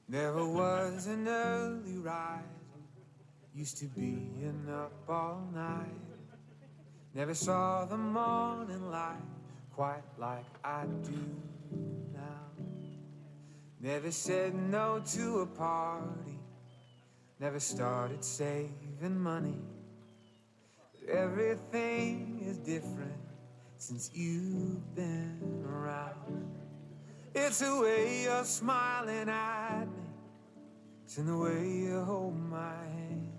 Never was an early riser, used to being up all night. Never saw the morning light quite like I do now. Never said no to a party, never started saving money. But everything is different since you've been around. It's the way you're smiling at me, it's in the way you hold my hand.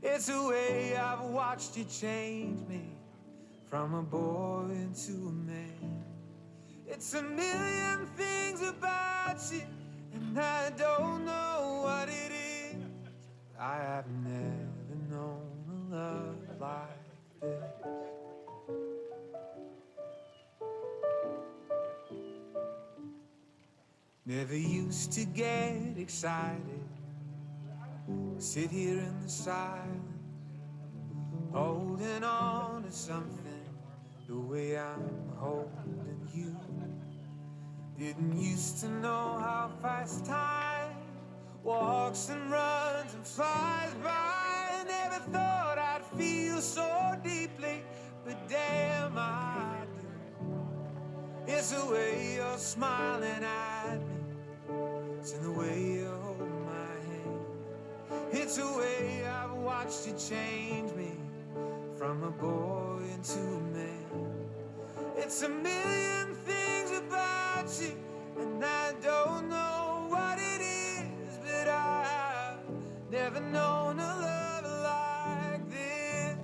It's the way I've watched you change me from a boy into a man. It's a million things about you, and I don't know what it is. I have never known a love like this. Never used to get excited, sit here in the silence, holding on to something the way I'm holding you. Didn't used to know how fast time walks and runs and flies by. Never thought I'd feel so deeply, but damn I do. It's the way you're smiling at me, it's in the way you hold my hand. It's the way I've watched you change me from a boy into a man. It's a million things about you, and I don't know what it is, but I've never known a love like this.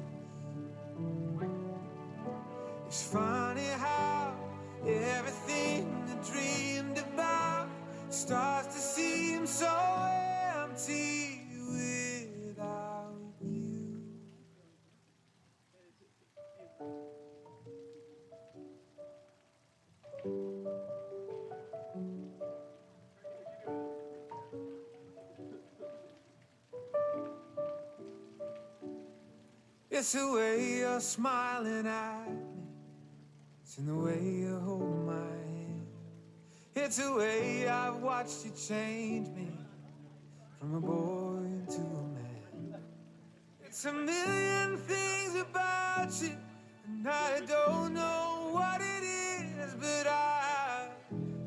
It's funny how everything I dreamed about starts to seem so empty without you. It's the way you're smiling at me, it's in the way you hold my hand. It's the way I've watched you change me from a boy into a man. It's a million things about you, and I don't know what it is, but I've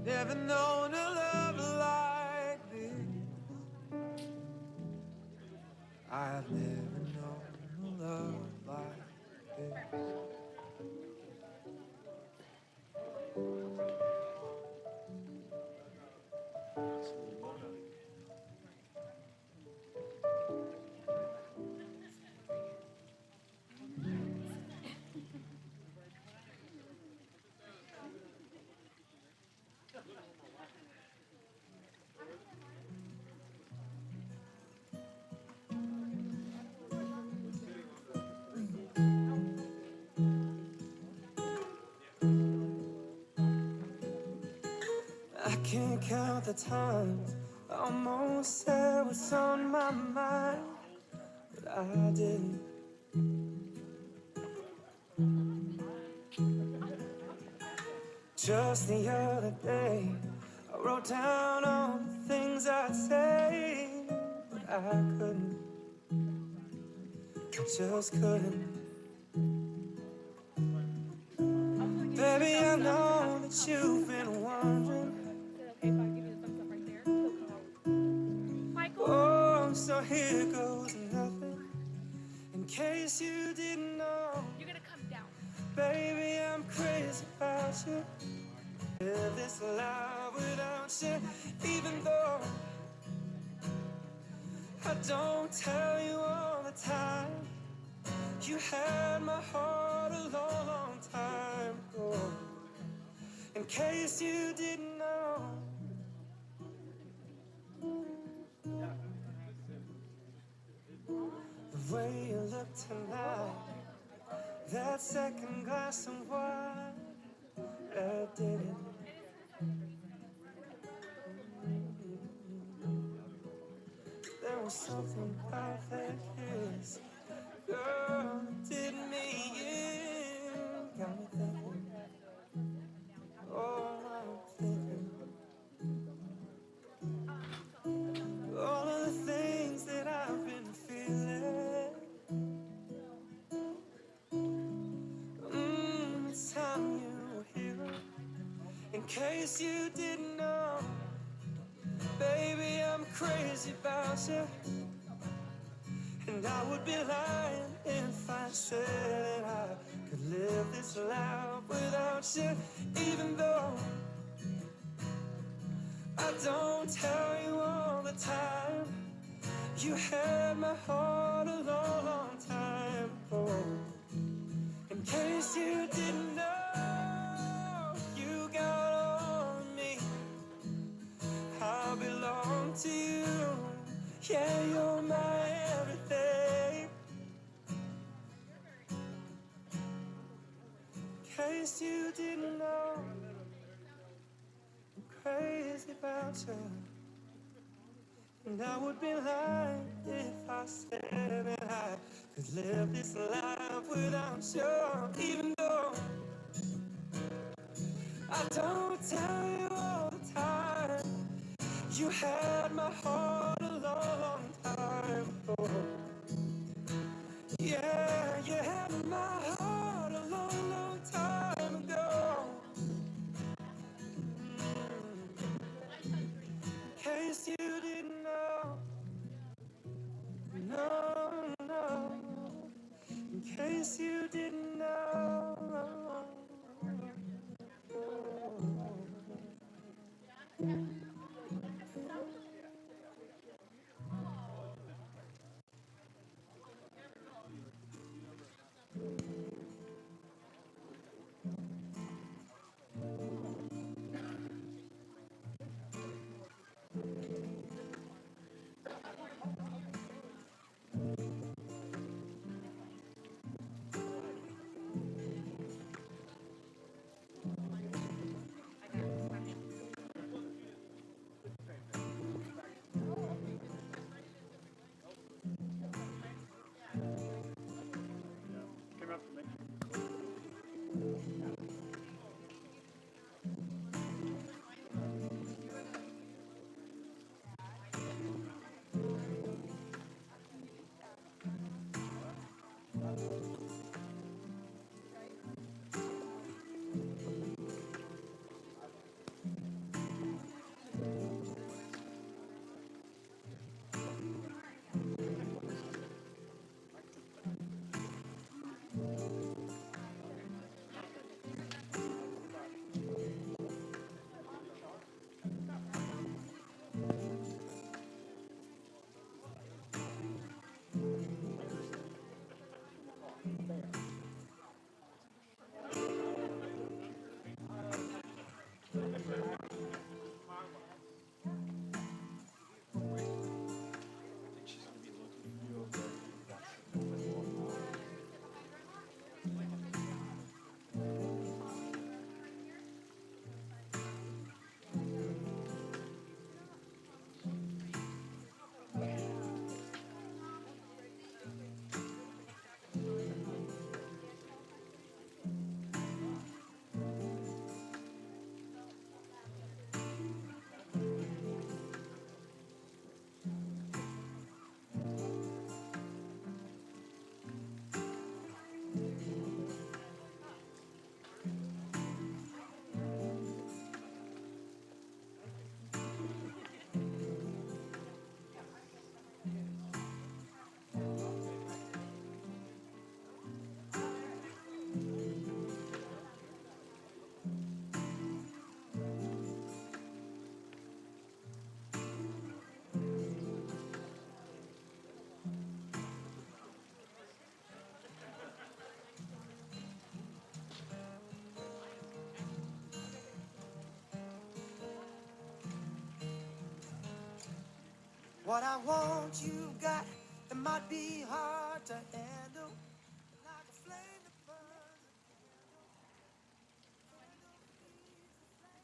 never known a love like this. I've never known a love like this. I can't count the times I almost said what's on my mind, but I didn't. Just the other day, I wrote down all the things I'd say, but I couldn't. I just couldn't. Baby, I know that you've been wondering. Oh, so here goes nothing. In case you didn't know, you're gonna come down. Baby, I'm crazy about you. Live this life without you, even though I don't tell you all the time. You had my heart a long, long time ago. In case you didn't know, the way you look tonight, that second glass of wine, I did it. There was something about that kiss, girl, it did me in. Got me thinking, oh, I'm thinking. case you didn't know, baby, I'm crazy about you. And I would be lying if I said that I could live this life without you. Even though I don't tell you all the time, you had my heart a long, long time ago. In case you didn't know, you got all of me. I belong to you. Yeah, you're my everything. In case you didn't know, I'm crazy about you. And I would be lying if I said that I could live this life without you. Even though I don't tell you all the time, you had my heart a long, long time ago. Yeah, you had my heart a long, long time ago. In case you didn't know, no, no. In case you didn't know. What I want you got, it might be hard to handle. Like a flame that burns a candle feeds the flame.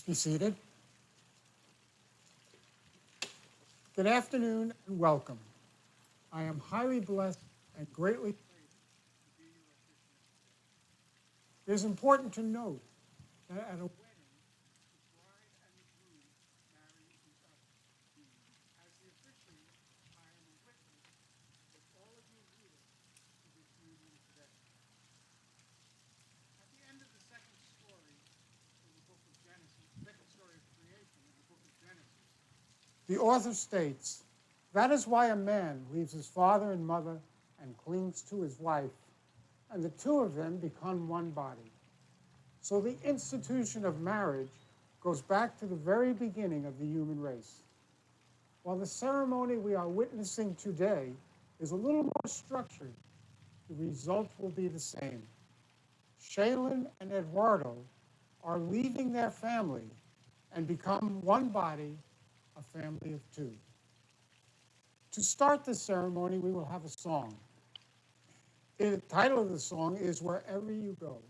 Be seated. Good afternoon and welcome. I am highly blessed and greatly grateful to be your officiant. It is important to note that at a wedding, the bride and the groom marry each other. As the officiant, I am a witness with all of you here to this union today. At the end of the second story in the book of Genesis, second story of creation in the book of Genesis, the author states, "That is why a man leaves his father and mother and clings to his wife, and the two of them become one body." So the institution of marriage goes back to the very beginning of the human race. While the ceremony we are witnessing today is a little more structured, the result will be the same. Shaelynn and Eduardo are leaving their family and become one body, a family of two. To start the ceremony, we will have a song. The title of the song is Wherever You Go.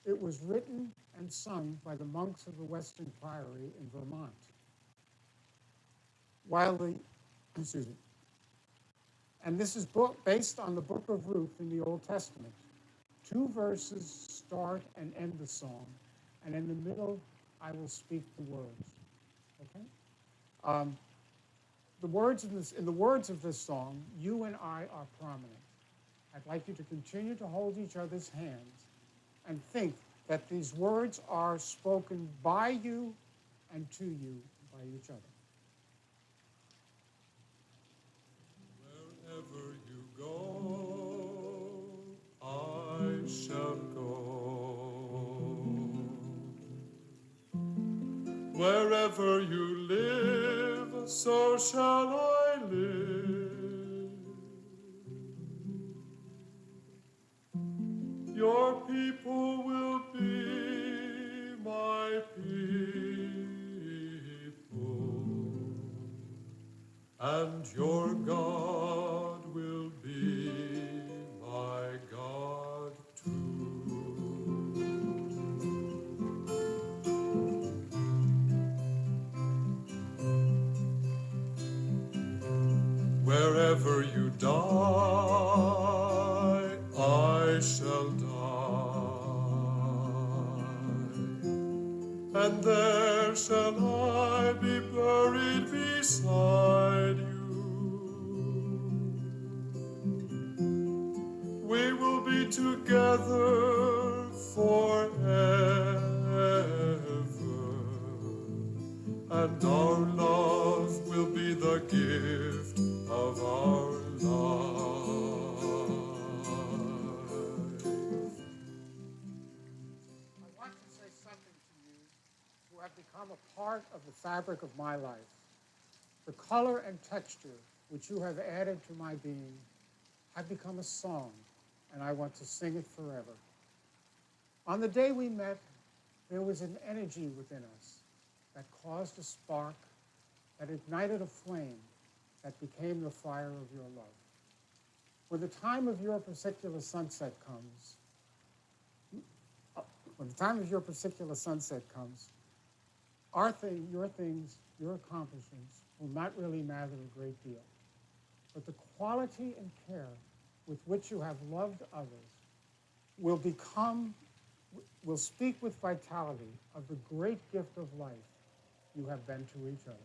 It was written and sung by the monks of the Western Priory in Vermont. And this is based on the book of Ruth in the Old Testament. 2 verses start and end the song, and in the middle, I will speak the words. Okay? In the words of this song, you and I are prominent. I'd like you to continue to hold each other's hands and think that these words are spoken by you and to you by each other. Wherever you go, I shall go. Wherever you live, so shall I live. Your people will be my people, and your God will be my God too. Wherever you die, I shall die, and there shall I be buried beside you. We will be together forever, and our love will be the gift of our life. I want to say something to you who have become a part of the fabric of my life. The color and texture which you have added to my being have become a song, and I want to sing it forever. On the day we met, there was an energy within us that caused a spark, that ignited a flame, that became the fire of your love. When the time of your particular sunset comes, your things, your accomplishments will not really matter a great deal. But the quality and care with which you have loved others will speak with vitality of the great gift of life you have been to each other.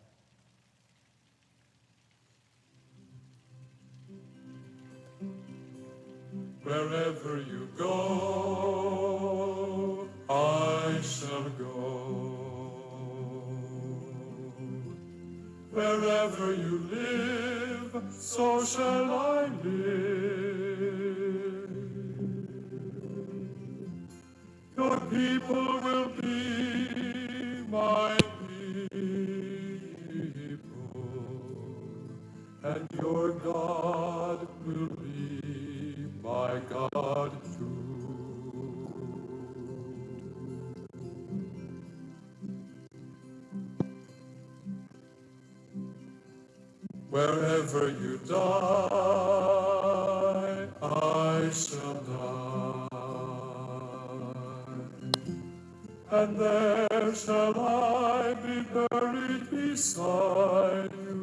Wherever you go, I shall go. Wherever you live, so shall I live. Your people will be my people, and your God will be my God too. Wherever you die, I shall die, and there shall I be buried beside you.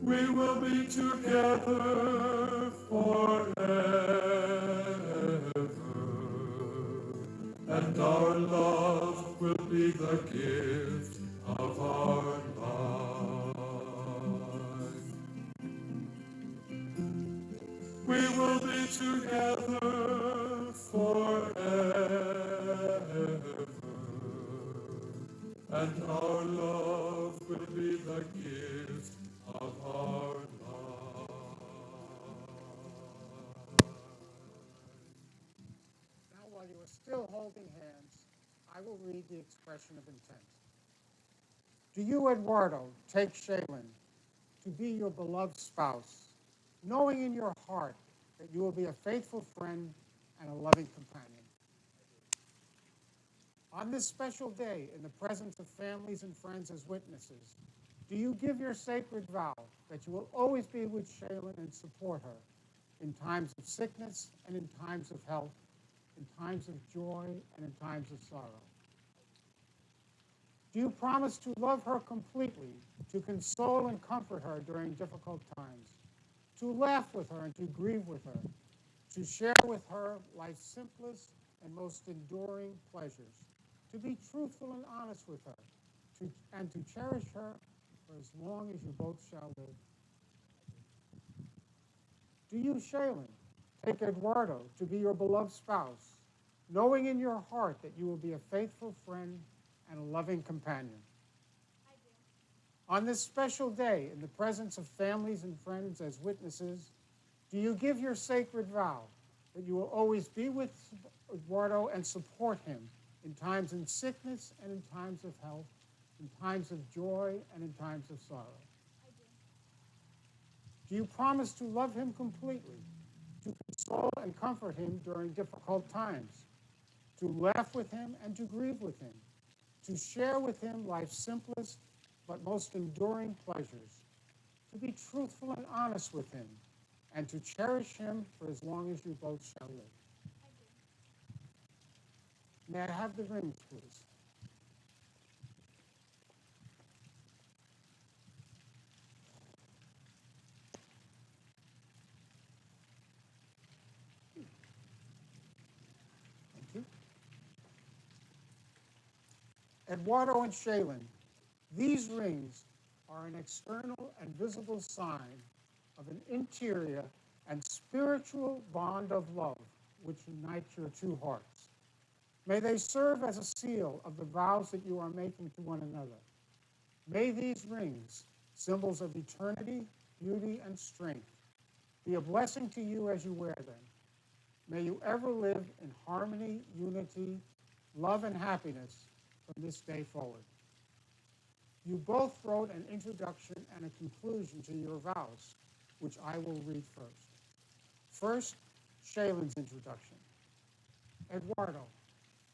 We will be together forever, and our love will be the gift of our life. We will be together forever, and our love will be the gift of our life. Now, while you are still holding hands, I will read the expression of intent. Do you, Eduardo, take Shaelynn to be your beloved spouse, knowing in your heart that you will be a faithful friend and a loving companion? On this special day, in the presence of families and friends as witnesses, do you give your sacred vow that you will always be with Shaelynn and support her in times of sickness and in times of health, in times of joy and in times of sorrow? Do you promise to love her completely, to console and comfort her during difficult times, to laugh with her and to grieve with her, to share with her life's simplest and most enduring pleasures, to be truthful and honest with her, and to cherish her for as long as you both shall live? Do you, Shaelynn, take Eduardo to be your beloved spouse, knowing in your heart that you will be a faithful friend and a loving companion? I do. On this special day, in the presence of families and friends as witnesses, do you give your sacred vow that you will always be with Eduardo and support him in times of sickness and in times of health, in times of joy and in times of sorrow? I do. Do you promise to love him completely, to console and comfort him during difficult times, to laugh with him and to grieve with him, to share with him life's simplest but most enduring pleasures, to be truthful and honest with him, and to cherish him for as long as you both shall live? I do. May I have the rings, please? Thank you. Eduardo and Shaelynn, these rings are an external and visible sign of an interior and spiritual bond of love which unites your two hearts. May they serve as a seal of the vows that you are making to one another. May these rings, symbols of eternity, beauty, and strength, be a blessing to you as you wear them. May you ever live in harmony, unity, love, and happiness from this day forward. You both wrote an introduction and a conclusion to your vows, which I will read first. First, Shaelynn's introduction. Eduardo,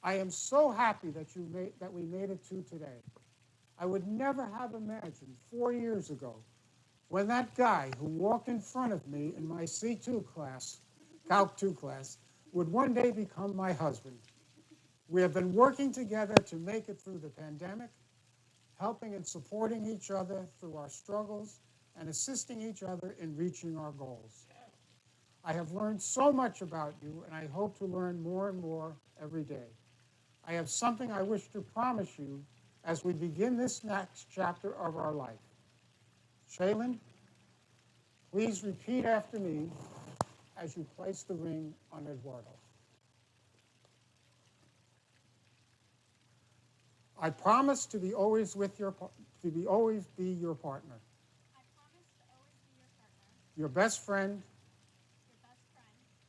I am so happy that we made it to today. I would never have imagined 4 years ago when that guy who walked in front of me in my C2 class, Calc 2 class, would one day become my husband. We have been working together to make it through the pandemic, helping and supporting each other through our struggles and assisting each other in reaching our goals. I have learned so much about you, and I hope to learn more and more every day. I have something I wish to promise you as we begin this next chapter of our life. Shaelynn, please repeat after me as you place the ring on Eduardo. I promise to be always be your partner. I promise to always be your partner, Your best friend, your best friend,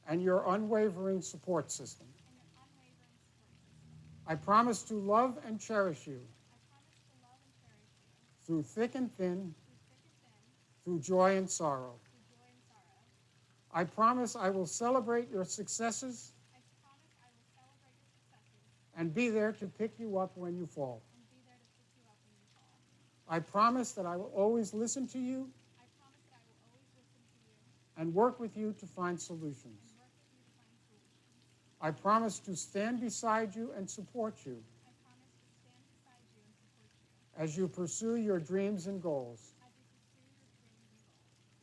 and your unwavering support system. and your unwavering support system. I promise to love and cherish you I promise to love and cherish you through thick and thin, through thick and thin, through joy and sorrow. through joy and sorrow. I promise I will celebrate your successes I promise I will celebrate your successes and be there to pick you up when you fall. and be there to pick you up when you fall. I promise that I will always listen to you I promise that I will always listen to you and work with you to find solutions. and work with you to find solutions. I promise to stand beside you and support you I promise to stand beside you and support you as you pursue your dreams and goals. as you pursue your dreams and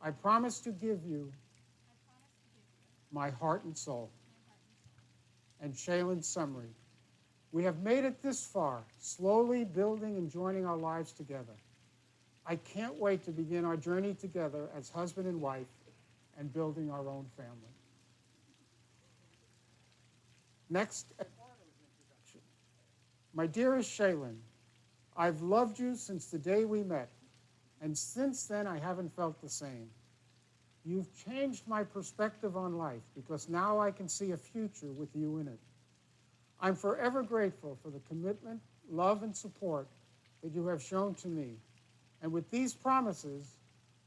goals. I promise to give you I promise to give you my heart and soul. my heart and soul. And Shaelynn's summary. We have made it this far, slowly building and joining our lives together. I can't wait to begin our journey together as husband and wife and building our own family. Next, Eduardo's introduction. My dearest Shaelynn, I've loved you since the day we met, and since then I haven't felt the same. You've changed my perspective on life because now I can see a future with you in it. I'm forever grateful for the commitment, love, and support that you have shown to me. And with these promises,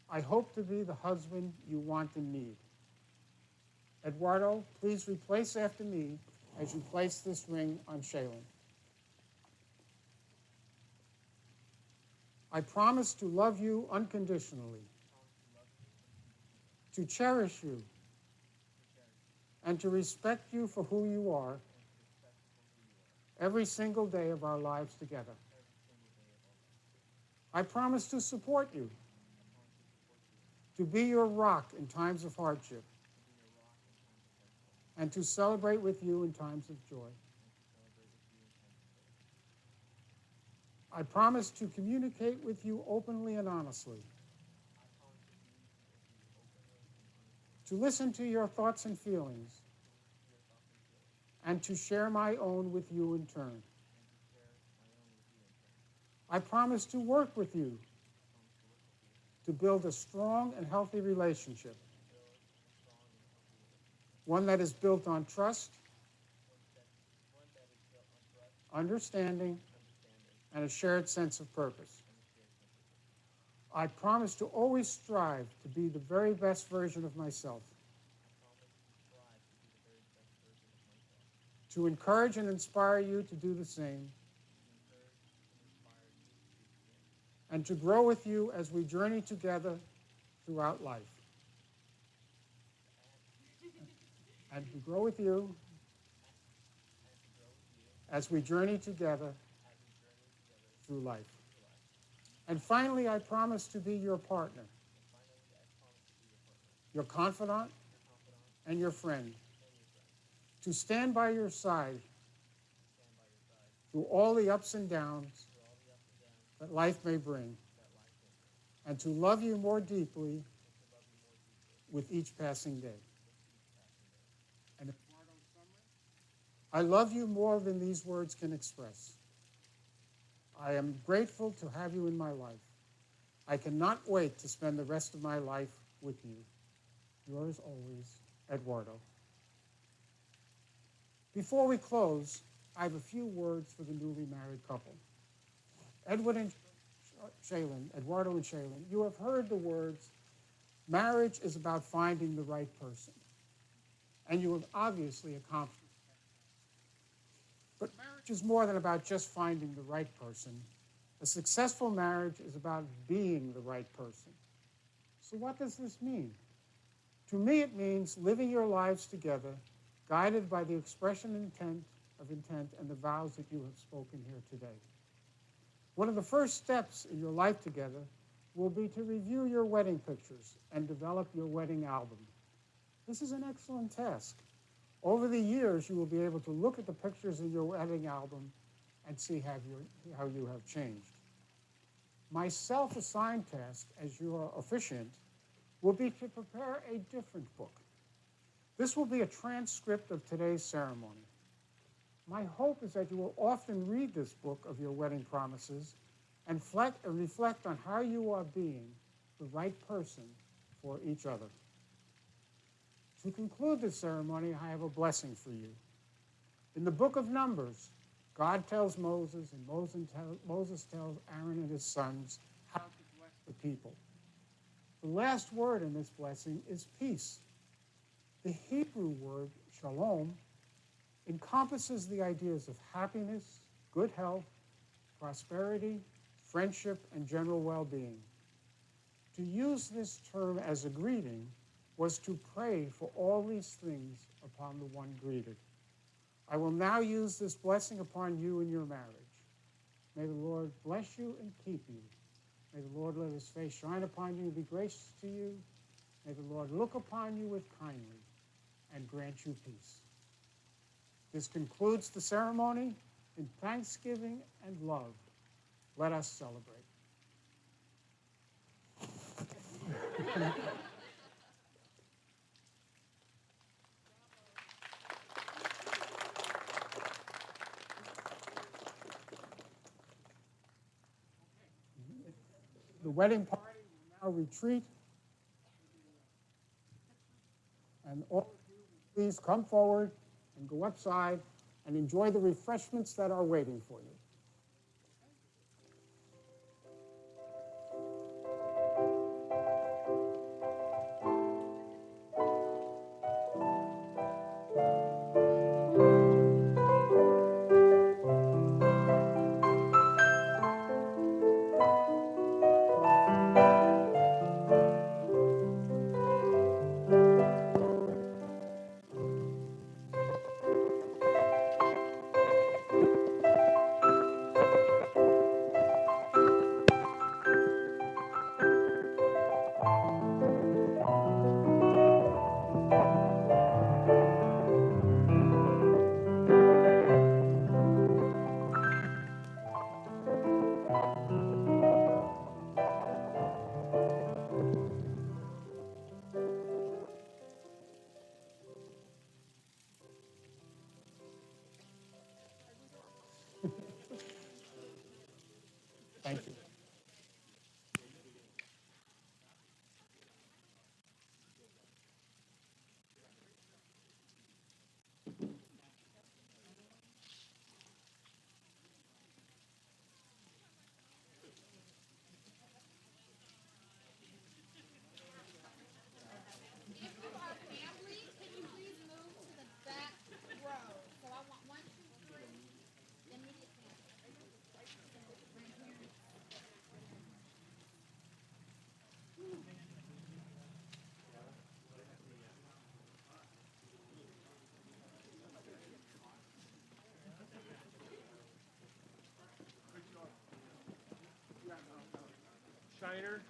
I hope to be the husband you want and need. Eduardo, please replace after me as you place this ring on Shaelynn. I promise to love you unconditionally, to cherish you, and to respect you for who you are every single day of our lives together. I promise to support you, to be your rock in times of hardship, and to celebrate with you in times of joy. I promise to communicate with you openly and honestly, to listen to your thoughts and feelings, and to share my own with you in turn. I promise to work with you to build a strong and healthy relationship, one that is built on trust, understanding, and a shared sense of purpose. I promise to always strive to be the very best version of myself, to encourage and inspire you to do the same, and to grow with you as we journey together throughout life. And to grow with you as we journey together through life. And finally, I promise to be your partner, your confidant, and your friend, to stand by your side through all the ups and downs that life may bring, and to love you more deeply with each passing day. And I love you more than these words can express. I am grateful to have you in my life. I cannot wait to spend the rest of my life with you. Yours always, Eduardo. Before we close, I have a few words for the newly married couple. Eduardo and Shaelynn, you have heard the words, marriage is about finding the right person. And you have obviously accomplished that. But marriage is more than about just finding the right person. A successful marriage is about being the right person. So what does this mean? To me, it means living your lives together, guided by the expression of intent and the vows that you have spoken here today. One of the first steps in your life together will be to review your wedding pictures and develop your wedding album. This is an excellent task. Over the years, you will be able to look at the pictures in your wedding album and see how you have changed. My self-assigned task as your officiant will be to prepare a different book. This will be a transcript of today's ceremony. My hope is that you will often read this book of your wedding promises and reflect on how you are being the right person for each other. To conclude the ceremony, I have a blessing for you. In the book of Numbers, God tells Moses, and Moses tells Aaron and his sons how to bless the people. The last word in this blessing is peace. The Hebrew word shalom encompasses the ideas of happiness, good health, prosperity, friendship, and general well-being. To use this term as a greeting was to pray for all these things upon the one greeted. I will now use this blessing upon you in your marriage. May the Lord bless you and keep you. May the Lord let his face shine upon you and be gracious to you. May the Lord look upon you with kindly and grant you peace. This concludes the ceremony. In thanksgiving and love, let us celebrate. The wedding party will now retreat. And all of you, please come forward and go outside and enjoy the refreshments that are waiting for you. Thank you. If you are family, can you please move to the back row? So I want 1, 2, 3, immediate family. Grandparents. Shiner.